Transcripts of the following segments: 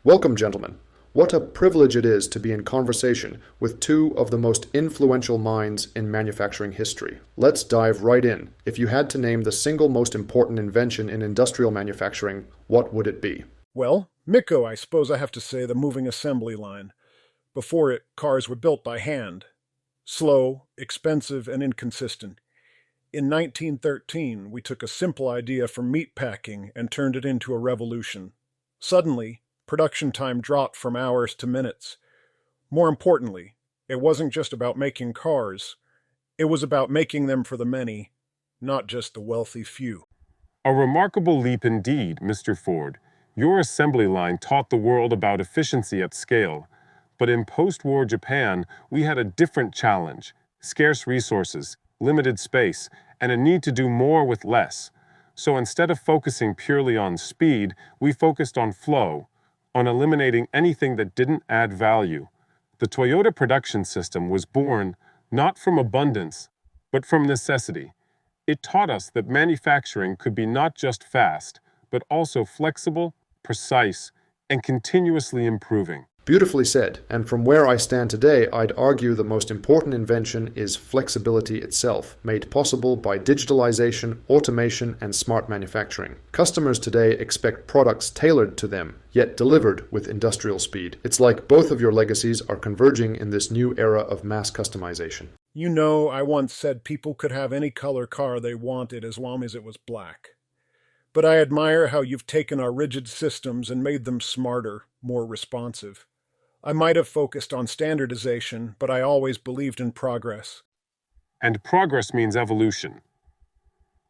Welcome, gentlemen. What a privilege it is to be in conversation with two of the most influential minds in manufacturing history. Let's dive right in. If you had to name the single most important invention in industrial manufacturing, what would it be? Well, Mikko, I suppose I have to say the moving assembly line. Before it, cars were built by hand. Slow, expensive, and inconsistent. In 1913, we took a simple idea from meat packing and turned it into a revolution. Suddenly, production time dropped from hours to minutes. More importantly, it wasn't just about making cars. It was about making them for the many, not just the wealthy few. A remarkable leap indeed, Mr. Ford. Your assembly line taught the world about efficiency at scale. But in post-war Japan, we had a different challenge: scarce resources, limited space, and a need to do more with less. So instead of focusing purely on speed, we focused on flow, on eliminating anything that didn't add value. The Toyota production system was born not from abundance, but from necessity. It taught us that manufacturing could be not just fast, but also flexible, precise, and continuously improving. Beautifully said, and from where I stand today, I'd argue the most important invention is flexibility itself, made possible by digitalization, automation, and smart manufacturing. Customers today expect products tailored to them, yet delivered with industrial speed. It's like both of your legacies are converging in this new era of mass customization. You know, I once said people could have any color car they wanted as long as it was black. But I admire how you've taken our rigid systems and made them smarter, more responsive. I might have focused on standardization, but I always believed in progress. And progress means evolution.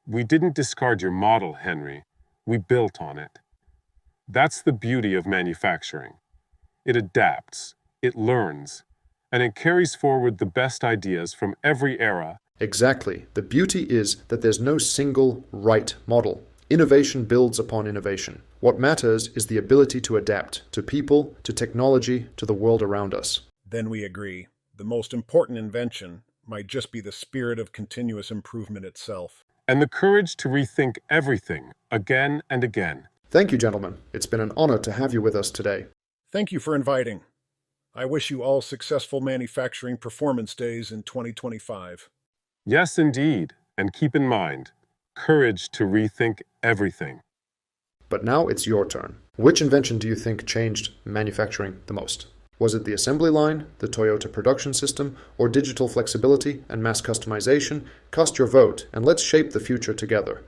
We didn't discard your model, Henry. We built on it. That's the beauty of manufacturing. It adapts, it learns, and it carries forward the best ideas from every era. Exactly. The beauty is that there's no single right model. Innovation builds upon innovation. What matters is the ability to adapt to people, to technology, to the world around us. Then we agree. The most important invention might just be the spirit of continuous improvement itself. And the courage to rethink everything again and again. Thank you, gentlemen. It's been an honor to have you with us today. Thank you for inviting. I wish you all successful manufacturing performance days in 2025. Yes, indeed. And keep in mind, courage to rethink everything. But now it's your turn. Which invention do you think changed manufacturing the most? Was it the assembly line, the Toyota production system, or digital flexibility and mass customization? Cast your vote, and let's shape the future together.